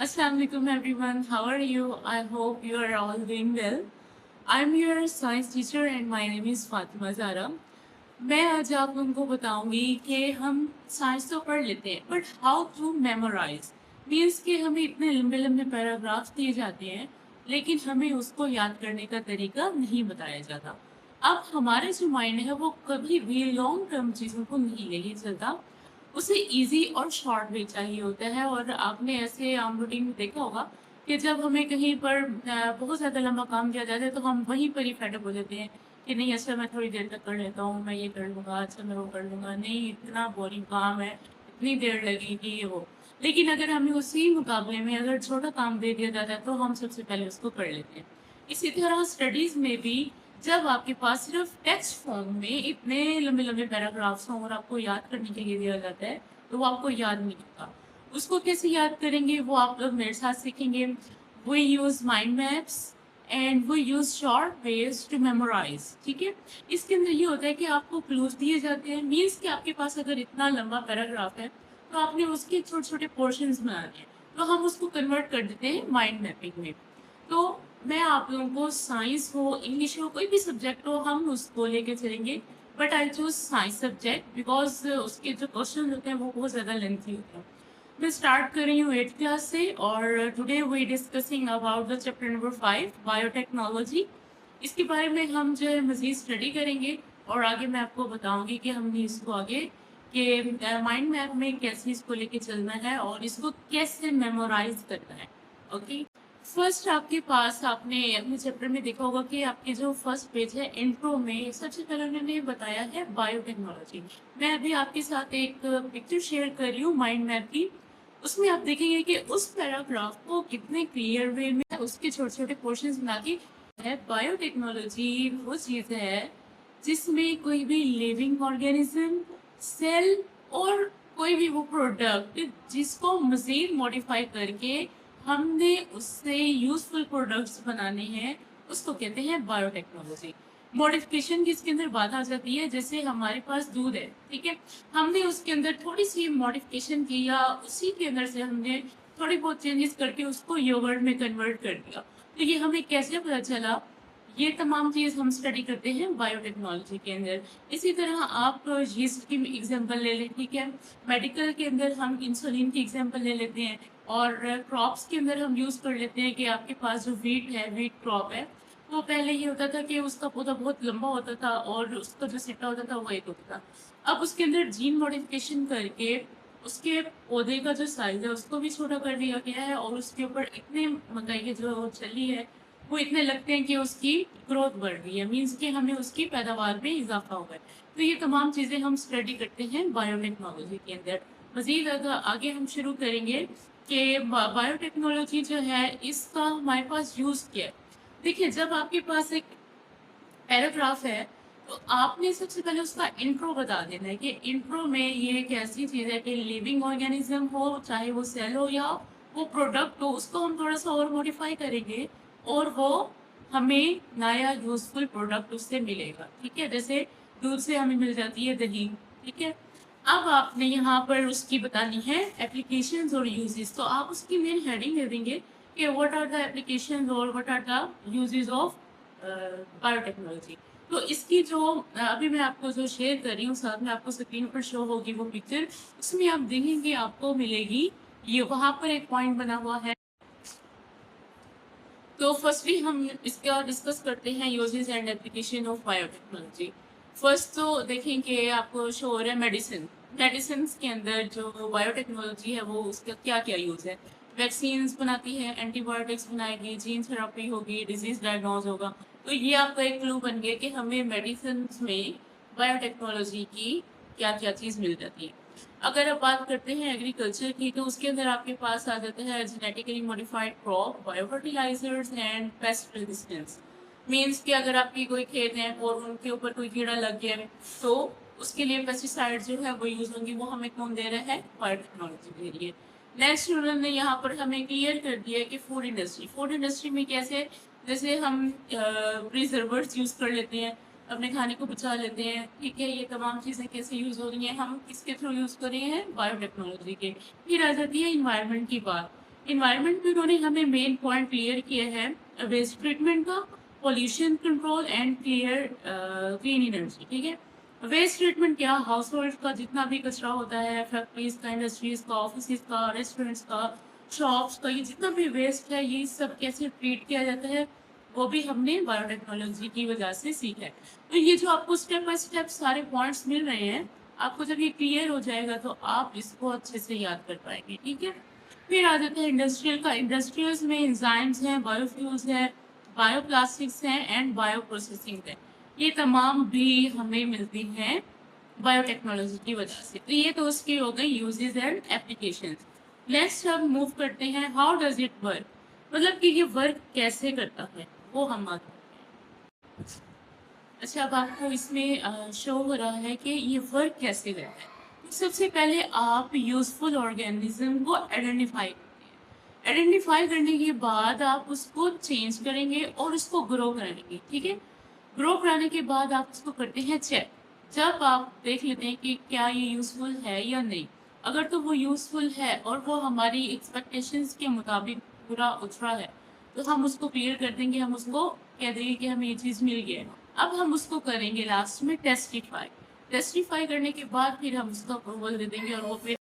Assalamualaikum everyone. How are you? I hope you are all doing well. I'm your science teacher and my name is Fatima Zara. मैं आज आप उनको बताऊंगी कि हम science तो पढ़ लेते हैं but how to memorize means कि हमें इतने लंबे लंबे पैराग्राफ्स दिए जाते हैं लेकिन हमें उसको याद करने का तरीका नहीं बताया जाता। अब हमारे जो माइंड है वो कभी भी लॉन्ग टर्म चीज़ों को नहीं लेके चलता, उसे इजी और शॉर्ट वे चाहिए होता है। और आपने ऐसे आम रूटीन में देखा होगा कि जब हमें कहीं पर बहुत ज़्यादा लंबा काम दिया जाता है तो हम वहीं पर ही फेडअप हो जाते हैं कि नहीं अच्छा मैं थोड़ी देर तक कर लेता हूँ, मैं ये कर लूँगा, अच्छा मैं वो कर लूँगा, नहीं इतना बोरिंग काम है, इतनी देर लगेगी ये वो। लेकिन अगर हमें उसी मुकाबले में अगर छोटा काम दे दिया जाता है तो हम सबसे पहले उसको कर लेते हैं। इसी तरह स्टडीज़ में भी जब आपके पास सिर्फ टेक्स्ट फॉर्म में इतने लंबे लंबे पैराग्राफ्स हों और आपको याद करने के लिए दिया जाता है तो वो आपको याद नहीं होता। उसको कैसे याद करेंगे वो आप लोग मेरे साथ सीखेंगे। We use mind maps and we use short ways to memorize. ठीक है, इसके अंदर ये होता है कि आपको क्लूज दिए जाते हैं। मीन्स कि आपके पास अगर इतना लंबा पैराग्राफ है तो आपने उसके छोटे छोटे पोर्शंस बनाने हैं, तो हम उसको कन्वर्ट कर देते हैं माइंड मैपिंग में। तो मैं आप लोगों को साइंस हो इंग्लिश हो कोई भी सब्जेक्ट हो हम उसको लेके चलेंगे। But I choose science subject because उसके जो क्वेश्चन होते हैं वो बहुत ज़्यादा लेंथी होते हैं। मैं स्टार्ट कर रही हूँ 8th क्लास से और today we discussing about the chapter number 5 biotechnology. इसके बारे में हम जो है मज़ीद स्टडी करेंगे और आगे मैं आपको बताऊंगी कि हमने इसको आगे के माइंड मैप में कैसे इसको लेके चलना है और इसको कैसे मेमोराइज करना है। ओके, फर्स्ट आपके पास आपने अपने चैप्टर में देखा होगा कि आपके जो फर्स्ट पेज है इंट्रो में सबसे पहले उन्होंने बताया है बायोटेक्नोलॉजी। मैं अभी आपके साथ एक पिक्चर शेयर कर रही हूँ माइंड मैप की। उसमें आप देखेंगे कि उस पैराग्राफ को कितने क्लियर वे में उसके छोटे छोटे पोर्शंस बना के है। बायोटेक्नोलॉजी वो चीज़ है जिसमें कोई भी लिविंग ऑर्गेनिज्म, सेल और कोई भी वो प्रोडक्ट जिसको मज़ीद मॉडिफाई करके हमने उससे यूजफुल प्रोडक्ट्स बनाने हैं उसको कहते हैं बायोटेक्नोलॉजी। मॉडिफिकेशन की इसके अंदर बात आ जाती है, जैसे हमारे पास दूध है, ठीक है, हमने उसके अंदर थोड़ी सी मॉडिफिकेशन की या उसी के अंदर से हमने थोड़ी बहुत चेंजेस करके उसको योगर्ट में कन्वर्ट कर दिया, तो ये हमें कैसे पता चला? ये तमाम चीज़ हम स्टडी करते हैं बायोटेक्नोलॉजी के अंदर। इसी तरह आप यीस्ट की एग्जांपल ले लें, ठीक है, मेडिकल के अंदर हम इंसुलिन की एग्जांपल ले लेते हैं और क्रॉप्स के अंदर हम यूज़ कर लेते हैं कि आपके पास जो वीट है, वीट क्रॉप है, वो पहले ये होता था कि उसका पौधा बहुत लंबा होता था और उसका जो सिट्टा होता था वो एक होता था। अब उसके अंदर जीन मॉडिफिकेशन करके उसके पौधे का जो साइज है उसको भी छोटा कर दिया गया है और उसके ऊपर इतने मकई की जो चली है वो इतने लगते हैं कि उसकी ग्रोथ बढ़ रही है, मीन्स कि हमें उसकी पैदावार में इजाफा हुआ है। तो ये तमाम चीज़ें हम स्टडी करते हैं बायोटेक्नोलॉजी के अंदर। मज़ीद अगर आगे हम शुरू करेंगे कि बायोटेक्नोलॉजी जो है इसका हमारे पास यूज़ क्या है। देखिए, जब आपके पास एक पैराग्राफ है तो आपने सबसे पहले उसका इंट्रो बता देना है कि इंट्रो में ये एक ऐसी चीज़ है कि लिविंग ऑर्गेनिज्म हो, चाहे वो सेल हो या वो प्रोडक्ट हो, उसको हम थोड़ा सा और मॉडिफाई करेंगे और वो हमें नया यूजफुल प्रोडक्ट उससे मिलेगा। ठीक है, जैसे दूध से हमें मिल जाती है दही, ठीक है। अब आपने यहाँ पर उसकी बतानी है एप्लीकेशंस और यूजेस, तो आप उसकी मेन हेडिंग दे देंगे कि व्हाट आर द एप्लीकेशंस और what are the uses of biotechnology. तो इसकी जो अभी मैं आपको जो शेयर कर रही हूँ साथ में आपको स्क्रीन पर शो होगी वो पिक्चर, उसमें आप देखेंगे आपको मिलेगी ये वहाँ पर एक पॉइंट बना हुआ है। तो फर्स्टली हम इसका डिस्कस करते हैं uses and application of biotechnology. First तो देखें कि आपको शो हो रहा है मेडिसिन। मेडिसिन के अंदर जो बायोटेक्नोलॉजी है वो उसका क्या क्या यूज़ है। वैक्सीन्स बनाती है, एंटीबायोटिक्स बनाएगी, जीन थेरापी होगी, डिजीज डायग्नोज होगा। तो ये आपका एक क्लू बन गया कि हमें मेडिसिन में बायोटेक्नोलॉजी की क्या क्या चीज़ मिल जाती है। अगर आप बात करते हैं एग्रीकल्चर की तो उसके अंदर आपके पास आ जाता है genetically modified crop, biofertilizers and pest resistance. Means कि अगर आपकी कोई खेत है और उनके ऊपर कोई कीड़ा लग गया है तो उसके लिए पेस्टिसाइड जो है वो यूज़ होंगी, वो हमें कौन दे रहा है? बायोटेक्नोलॉजी दे रही है। नेक्स्ट उन्होंने यहाँ पर हमें क्लियर कर दिया है कि फूड इंडस्ट्री, फूड इंडस्ट्री में कैसे, जैसे हम प्रिजर्वर्स यूज़ कर लेते हैं, अपने खाने को बचा लेते हैं, ठीक है, ये तमाम चीज़ें कैसे यूज़ हो रही हैं, हम किसके थ्रू यूज़ कर रहे हैं? बायोटेक्नोलॉजी के। फिर आ जाती है इन्वायरमेंट की बात। इन्वायरमेंट में उन्होंने हमें मेन पॉइंट क्लियर किया है वेस्ट ट्रीटमेंट का, pollution control and clean energy. ठीक है, वेस्ट ट्रीटमेंट क्या, हाउस होल्ड का जितना भी कचरा होता है, फैक्ट्रीज का, इंडस्ट्रीज का, ऑफिस का, रेस्टोरेंट्स का, शॉप्स का, ये जितना भी वेस्ट है ये सब कैसे ट्रीट किया जाता है वो भी हमने बायोटेक्नोलॉजी की वजह से सीखा है। तो ये जो आपको स्टेप बाय स्टेप सारे पॉइंट्स मिल रहे हैं, आपको जब ये क्लियर हो जाएगा तो आप इसको अच्छे से याद कर पाएंगे। ठीक है, फिर आ जाता है इंडस्ट्रियल का। इंडस्ट्रियल्स में एंजाइम्स हैं, बायोफ्यूल्स है, बायोप्लास्टिक्स हैं एंड बायो प्रोसेसिंग है। ये तमाम भी हमें मिलती हैं बायोटेक्नोलॉजी की वजह से। तो ये तो उसकी हो गई यूजेस एंड एप्लीकेशंस। नेक्स्ट अब मूव करते हैं हाउ डज इट वर्क, मतलब कि ये वर्क कैसे करता है वो हम आते हैं। अच्छा, अब आपको इसमें शो हो रहा है कि ये वर्क कैसे करता है। तो सबसे पहले आप यूजफुल ऑर्गेनिज्म को आइडेंटिफाई करते हैं। आइडेंटिफाई करने के बाद आप उसको चेंज करेंगे और उसको ग्रो कराएंगे। ठीक है, ग्रो कराने के बाद आप उसको करते हैं चेक। जब आप देख लेते हैं कि क्या ये यूजफुल है या नहीं, अगर तो वो यूजफुल है और वो हमारी एक्सपेक्टेशंस के मुताबिक पूरा उतरा है तो हम उसको क्लियर कर देंगे, हम उसको कह देंगे कि हमें ये चीज़ मिल गई है। अब हम उसको करेंगे लास्ट में टेस्टिफाई। टेस्टिफाई करने के बाद फिर हम उसका अप्रूवल दे देंगे और वो फिर